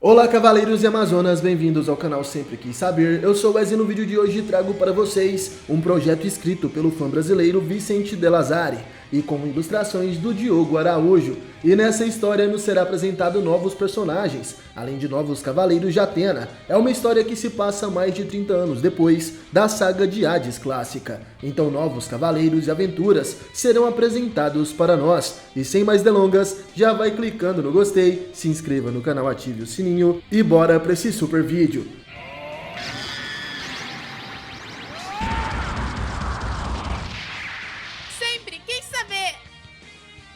Olá cavaleiros e amazonas, bem-vindos ao canal Sempre Quis Saber. Eu sou o Wes e no vídeo de hoje trago para vocês um projeto escrito pelo fã brasileiro Vicente De Lazari e com ilustrações do Diogo Araújo. E nessa história nos será apresentado novos personagens, além de novos cavaleiros de Athena. É uma história que se passa mais de 30 anos depois da saga de Hades clássica. Então novos cavaleiros e aventuras serão apresentados para nós. E sem mais delongas, já vai clicando no gostei, se inscreva no canal, ative o sininho e bora para esse super vídeo.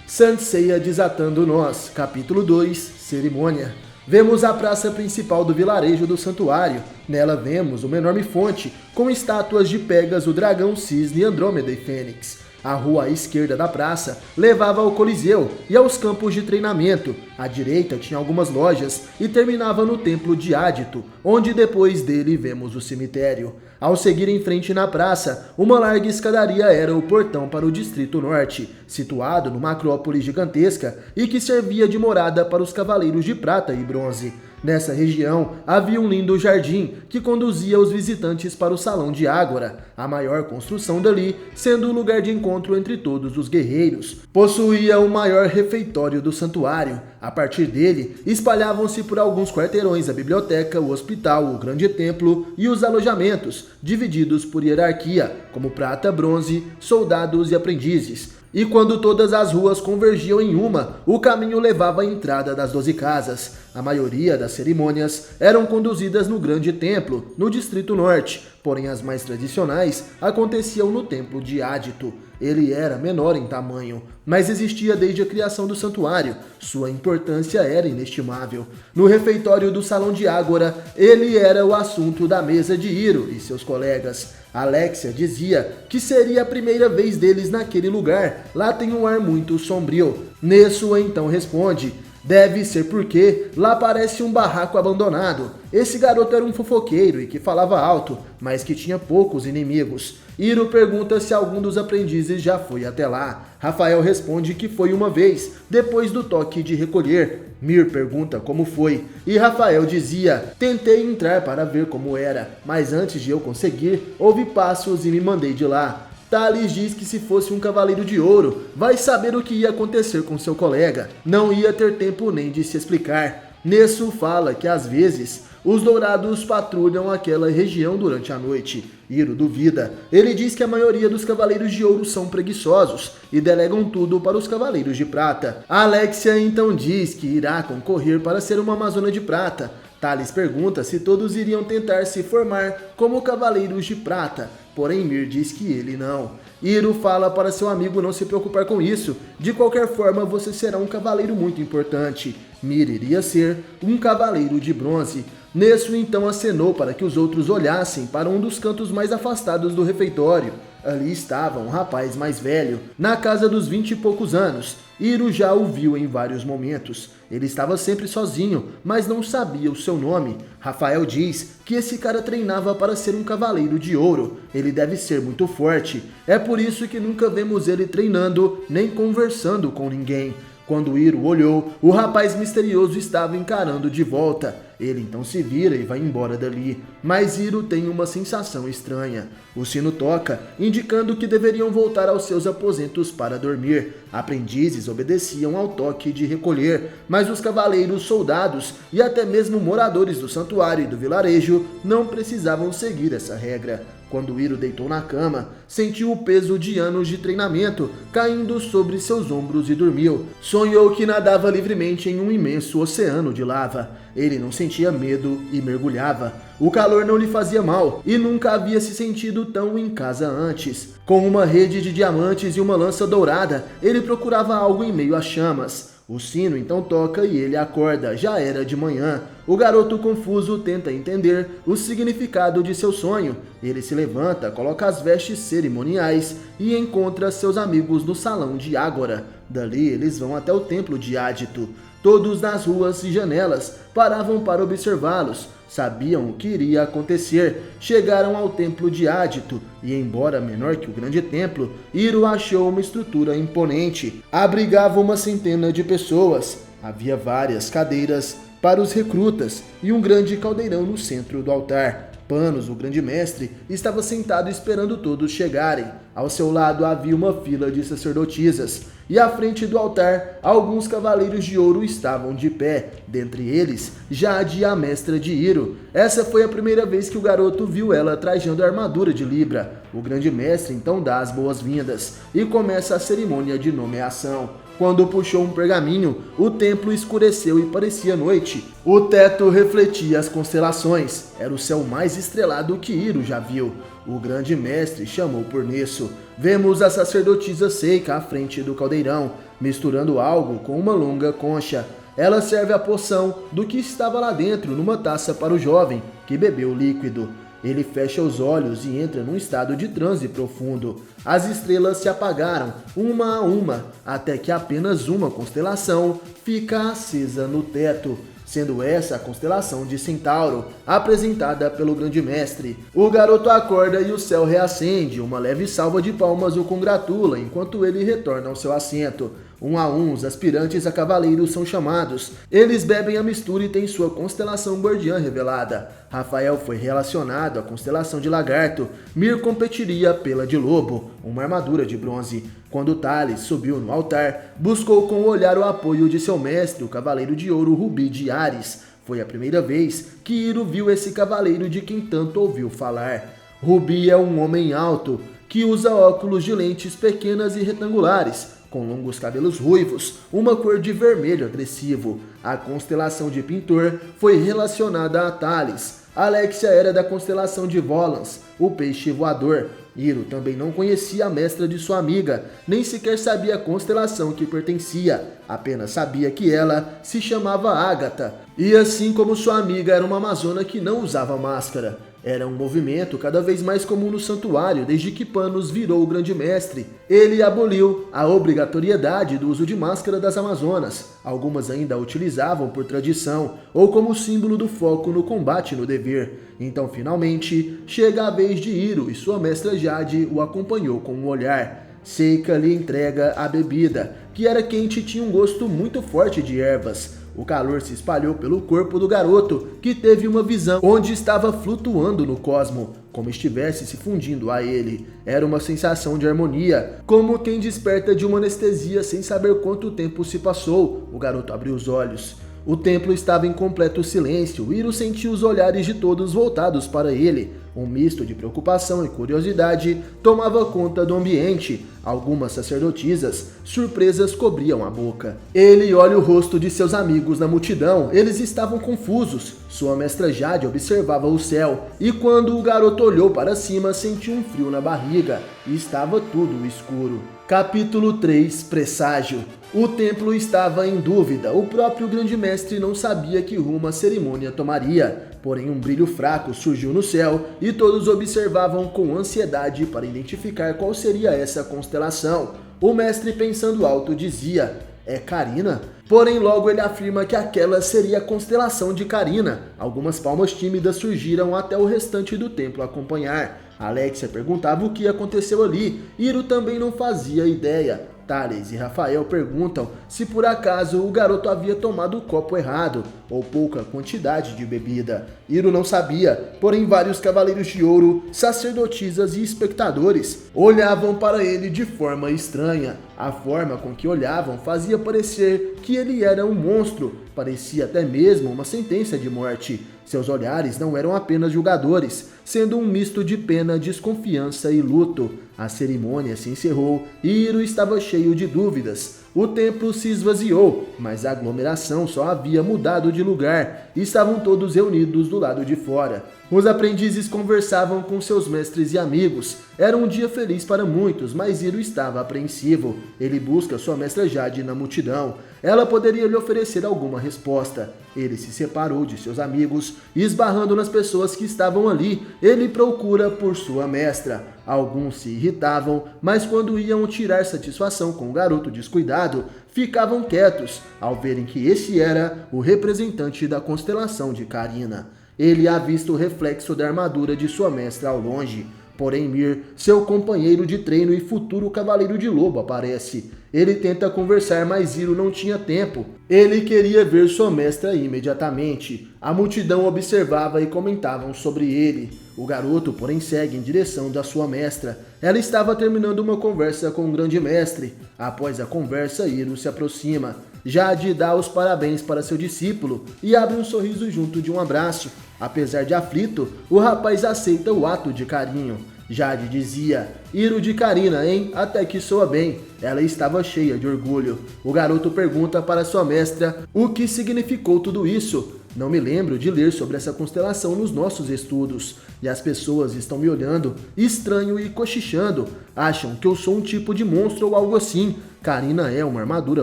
Saint Seiya desatando nós, capítulo 2, cerimônia. Vemos a praça principal do vilarejo do santuário. Nela vemos uma enorme fonte com estátuas de Pegasus, o dragão, cisne, Andrômeda e Fênix. A rua à esquerda da praça levava ao Coliseu e aos campos de treinamento. À direita tinha algumas lojas e terminava no templo de Ádito, onde depois dele vemos o cemitério. Ao seguir em frente na praça, uma larga escadaria era o portão para o Distrito Norte, situado numa acrópole gigantesca e que servia de morada para os Cavaleiros de Prata e Bronze. Nessa região havia um lindo jardim que conduzia os visitantes para o Salão de Ágora, a maior construção dali, sendo o lugar de encontro entre todos os guerreiros. Possuía o maior refeitório do santuário. A partir dele, espalhavam-se por alguns quarteirões a biblioteca, o hospital, o grande templo e os alojamentos, divididos por hierarquia, como prata, bronze, soldados e aprendizes. E quando todas as ruas convergiam em uma, o caminho levava à entrada das 12 casas. A maioria das cerimônias eram conduzidas no grande templo, no Distrito Norte, porém as mais tradicionais aconteciam no templo de Ádito. Ele era menor em tamanho, mas existia desde a criação do santuário. Sua importância era inestimável. No refeitório do Salão de Ágora, ele era o assunto da mesa de Hiro e seus colegas. Alexia dizia que seria a primeira vez deles naquele lugar. Lá tem um ar muito sombrio. Nesso então responde: deve ser porque lá parece um barraco abandonado. Esse garoto era um fofoqueiro e que falava alto, mas que tinha poucos inimigos. Hiro pergunta se algum dos aprendizes já foi até lá. Rafael responde que foi uma vez, depois do toque de recolher. Mir pergunta como foi, e Rafael dizia: tentei entrar para ver como era, mas antes de eu conseguir, ouvi passos e me mandei de lá. Thales diz que se fosse um cavaleiro de ouro, vai saber o que ia acontecer com seu colega. Não ia ter tempo nem de se explicar. Nesso fala que às vezes os dourados patrulham aquela região durante a noite. Hiro duvida. Ele diz que a maioria dos cavaleiros de ouro são preguiçosos e delegam tudo para os cavaleiros de prata. Alexia então diz que irá concorrer para ser uma amazona de prata. Thales pergunta se todos iriam tentar se formar como cavaleiros de prata, porém Mir diz que ele não. Hiro fala para seu amigo não se preocupar com isso, de qualquer forma você será um cavaleiro muito importante. Mir iria ser um cavaleiro de bronze. Nesso então acenou para que os outros olhassem para um dos cantos mais afastados do refeitório. Ali estava um rapaz mais velho, na casa dos 20 e poucos anos. Hiro já o viu em vários momentos. Ele estava sempre sozinho, mas não sabia o seu nome. Rafael diz que esse cara treinava para ser um cavaleiro de ouro. Ele deve ser muito forte. É por isso que nunca vemos ele treinando nem conversando com ninguém. Quando Hiro olhou, o rapaz misterioso estava encarando de volta. Ele então se vira e vai embora dali, mas Hiro tem uma sensação estranha. O sino toca, indicando que deveriam voltar aos seus aposentos para dormir. Aprendizes obedeciam ao toque de recolher, mas os cavaleiros, soldados e até mesmo moradores do santuário e do vilarejo não precisavam seguir essa regra. Quando Hiro deitou na cama, sentiu o peso de anos de treinamento caindo sobre seus ombros e dormiu. Sonhou que nadava livremente em um imenso oceano de lava. Ele não sentia medo e mergulhava. O calor não lhe fazia mal e nunca havia se sentido tão em casa antes. Com uma rede de diamantes e uma lança dourada, ele procurava algo em meio às chamas. O sino então toca e ele acorda, já era de manhã. O garoto confuso tenta entender o significado de seu sonho. Ele se levanta, coloca as vestes cerimoniais e encontra seus amigos no Salão de Ágora. Dali eles vão até o templo de Ádito. Todos nas ruas e janelas paravam para observá-los. Sabiam o que iria acontecer. Chegaram ao templo de Ádito e, embora menor que o grande templo, Hiro achou uma estrutura imponente. Abrigava uma centena de pessoas. Havia várias cadeiras, para os recrutas e um grande caldeirão no centro do altar. Panos, o grande mestre, estava sentado esperando todos chegarem. Ao seu lado havia uma fila de sacerdotisas, e à frente do altar, alguns cavaleiros de ouro estavam de pé, dentre eles, Jade, a mestra de Hiro. Essa foi a primeira vez que o garoto viu ela trajando a armadura de Libra. O grande mestre então dá as boas-vindas, e começa a cerimônia de nomeação. Quando puxou um pergaminho, o templo escureceu e parecia noite. O teto refletia as constelações. Era o céu mais estrelado que Hiro já viu. O grande mestre chamou por nisso. Vemos a sacerdotisa Seika à frente do caldeirão, misturando algo com uma longa concha. Ela serve a poção do que estava lá dentro numa taça para o jovem, que bebeu o líquido. Ele fecha os olhos e entra num estado de transe profundo. As estrelas se apagaram, uma a uma, até que apenas uma constelação fica acesa no teto, sendo essa a constelação de Centauro, apresentada pelo grande mestre. O garoto acorda e o céu reacende, uma leve salva de palmas o congratula enquanto ele retorna ao seu assento. Um a um, os aspirantes a cavaleiros são chamados. Eles bebem a mistura e têm sua constelação guardiã revelada. Rafael foi relacionado à constelação de Lagarto. Mir competiria pela de Lobo, uma armadura de bronze. Quando Thales subiu no altar, buscou com o olhar o apoio de seu mestre, o cavaleiro de ouro Rubi de Ares. Foi a primeira vez que Hiro viu esse cavaleiro de quem tanto ouviu falar. Rubi é um homem alto, que usa óculos de lentes pequenas e retangulares, com longos cabelos ruivos, uma cor de vermelho agressivo. A constelação de Pintor foi relacionada a Thales. Alexia era da constelação de Volans, o peixe voador. Hiro também não conhecia a mestra de sua amiga, nem sequer sabia a constelação que pertencia, apenas sabia que ela se chamava Ágata. E assim como sua amiga era uma amazona que não usava máscara. Era um movimento cada vez mais comum no santuário desde que Panos virou o grande mestre. Ele aboliu a obrigatoriedade do uso de máscara das amazonas. Algumas ainda a utilizavam por tradição ou como símbolo do foco no combate no dever. Então finalmente chega a vez de Hiro e sua mestra Jade o acompanhou com um olhar. Seika lhe entrega a bebida, que era quente e tinha um gosto muito forte de ervas. O calor se espalhou pelo corpo do garoto, que teve uma visão onde estava flutuando no cosmo, como estivesse se fundindo a ele. Era uma sensação de harmonia, como quem desperta de uma anestesia sem saber quanto tempo se passou. O garoto abriu os olhos. O templo estava em completo silêncio. Hiro sentiu os olhares de todos voltados para ele. Um misto de preocupação e curiosidade tomava conta do ambiente. Algumas sacerdotisas, surpresas, cobriam a boca. Ele olha o rosto de seus amigos na multidão. Eles estavam confusos. Sua mestra Jade observava o céu. E quando o garoto olhou para cima, sentiu um frio na barriga. E estava tudo escuro. Capítulo 3, Presságio. O templo estava em dúvida. O próprio grande mestre não sabia que rumo a cerimônia tomaria. Porém, um brilho fraco surgiu no céu e todos observavam com ansiedade para identificar qual seria essa constelação. O mestre, pensando alto, dizia: "É Carina?" Porém, logo ele afirma que aquela seria a constelação de Carina. Algumas palmas tímidas surgiram até o restante do templo acompanhar. Alexia perguntava o que aconteceu ali. Hiro também não fazia ideia. Thales e Rafael perguntam se por acaso o garoto havia tomado o copo errado ou pouca quantidade de bebida. Hiro não sabia, porém vários cavaleiros de ouro, sacerdotisas e espectadores olhavam para ele de forma estranha. A forma com que olhavam fazia parecer que ele era um monstro, parecia até mesmo uma sentença de morte. Seus olhares não eram apenas julgadores, sendo um misto de pena, desconfiança e luto. A cerimônia se encerrou e Hiro estava cheio de dúvidas. O templo se esvaziou, mas a aglomeração só havia mudado de lugar e estavam todos reunidos do lado de fora. Os aprendizes conversavam com seus mestres e amigos. Era um dia feliz para muitos, mas Hiro estava apreensivo. Ele busca sua mestra Jade na multidão. Ela poderia lhe oferecer alguma resposta. Ele se separou de seus amigos e, esbarrando nas pessoas que estavam ali, ele procura por sua mestra. Alguns se irritavam, mas quando iam tirar satisfação com o garoto descuidado, ficavam quietos ao verem que esse era o representante da constelação de Carina. Ele avista o reflexo da armadura de sua mestra ao longe. Porém Mir, seu companheiro de treino e futuro cavaleiro de lobo, aparece. Ele tenta conversar, mas Hiro não tinha tempo. Ele queria ver sua mestra imediatamente. A multidão observava e comentavam sobre ele. O garoto, porém, segue em direção da sua mestra. Ela estava terminando uma conversa com o grande mestre. Após a conversa, Hiro se aproxima. Jade dá os parabéns para seu discípulo e abre um sorriso junto de um abraço. Apesar de aflito, o rapaz aceita o ato de carinho. Jade dizia: Hiro de Karina, hein? Até que soa bem. Ela estava cheia de orgulho. O garoto pergunta para sua mestra o que significou tudo isso. Não me lembro de ler sobre essa constelação nos nossos estudos. E as pessoas estão me olhando estranho e cochichando. Acham que eu sou um tipo de monstro ou algo assim. Karina é uma armadura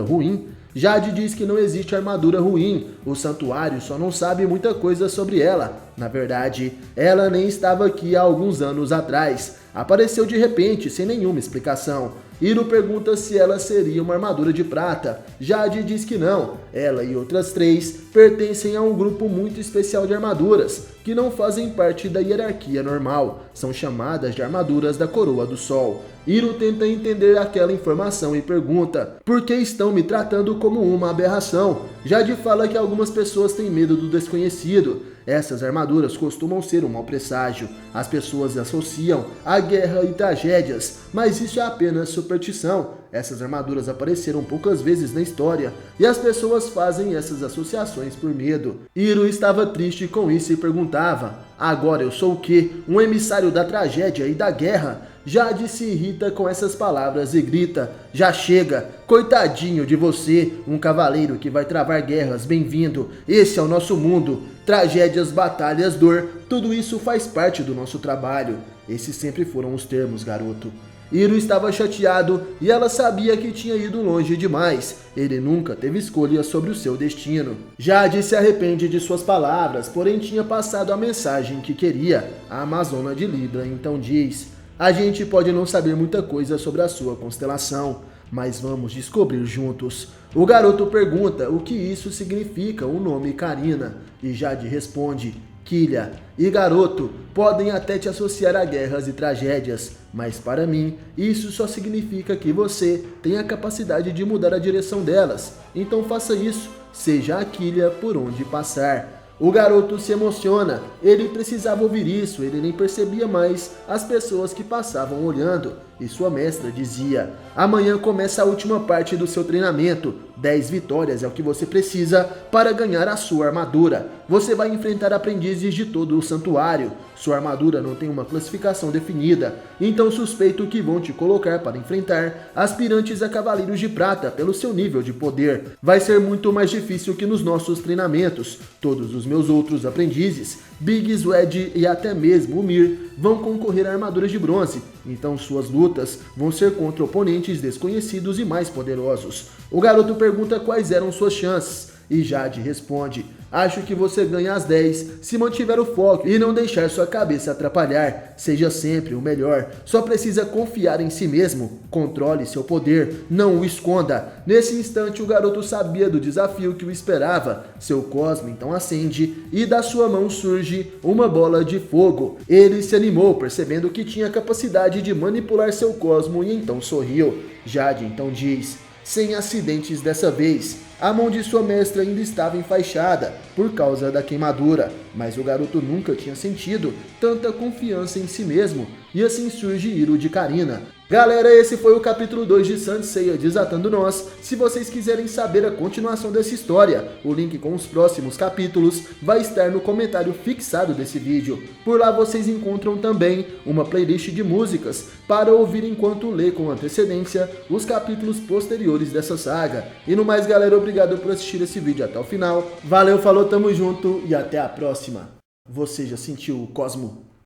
ruim. Jade diz que não existe armadura ruim, o santuário só não sabe muita coisa sobre ela. Na verdade, ela nem estava aqui há alguns anos atrás. Apareceu de repente, sem nenhuma explicação. Hiro pergunta se ela seria uma armadura de prata. Jade diz que não. Ela e outras 3 pertencem a um grupo muito especial de armaduras, que não fazem parte da hierarquia normal. São chamadas de armaduras da coroa do sol. Hiro tenta entender aquela informação e pergunta: por que estão me tratando como uma aberração? Jade fala que algumas pessoas têm medo do desconhecido. Essas armaduras costumam ser um mau presságio. As pessoas associam a guerra e tragédias, mas isso é apenas superstição. Essas armaduras apareceram poucas vezes na história e as pessoas fazem essas associações por medo. Hiro estava triste com isso e perguntava: agora eu sou o quê? Um emissário da tragédia e da guerra? Jade se irrita com essas palavras e grita: já chega, coitadinho de você, um cavaleiro que vai travar guerras, bem-vindo, esse é o nosso mundo, tragédias, batalhas, dor, tudo isso faz parte do nosso trabalho. Esses sempre foram os termos, garoto. Hiro estava chateado e ela sabia que tinha ido longe demais. Ele nunca teve escolha sobre o seu destino. Jade se arrepende de suas palavras, porém tinha passado a mensagem que queria. A Amazona de Libra então diz: a gente pode não saber muita coisa sobre a sua constelação, mas vamos descobrir juntos. O garoto pergunta o que isso significa, o nome Karina, e Jade responde: Killia e garoto podem até te associar a guerras e tragédias, mas para mim isso só significa que você tem a capacidade de mudar a direção delas. Então faça isso, seja a Killia por onde passar. O garoto se emociona, ele precisava ouvir isso, ele nem percebia mais as pessoas que passavam olhando. E sua mestra dizia: amanhã começa a última parte do seu treinamento, 10 vitórias é o que você precisa para ganhar a sua armadura. Você vai enfrentar aprendizes de todo o santuário. Sua armadura não tem uma classificação definida, então suspeito que vão te colocar para enfrentar aspirantes a cavaleiros de prata pelo seu nível de poder. Vai ser muito mais difícil que nos nossos treinamentos. Todos os meus outros aprendizes, Big, Swed e até mesmo o Mir, vão concorrer a armaduras de bronze, então suas lutas vão ser contra oponentes desconhecidos e mais poderosos. O garoto pergunta quais eram suas chances, e Jade responde: acho que você ganha as 10 se mantiver o foco e não deixar sua cabeça atrapalhar. Seja sempre o melhor, só precisa confiar em si mesmo. Controle seu poder, não o esconda. Nesse instante o garoto sabia do desafio que o esperava. Seu cosmo então acende e da sua mão surge uma bola de fogo. Ele se animou, percebendo que tinha capacidade de manipular seu cosmo e então sorriu. Jade então diz: sem acidentes dessa vez. A mão de sua mestra ainda estava enfaixada por causa da queimadura, mas o garoto nunca tinha sentido tanta confiança em si mesmo, e assim surge Hiro de Karina. Galera, esse foi o capítulo 2 de Saint Seiya Desatando Nós. Se vocês quiserem saber a continuação dessa história, o link com os próximos capítulos vai estar no comentário fixado desse vídeo. Por lá vocês encontram também uma playlist de músicas para ouvir enquanto lê com antecedência os capítulos posteriores dessa saga. E no mais, galera, obrigado por assistir esse vídeo até o final. Valeu, falou, tamo junto e até a próxima. Você já sentiu o Cosmo?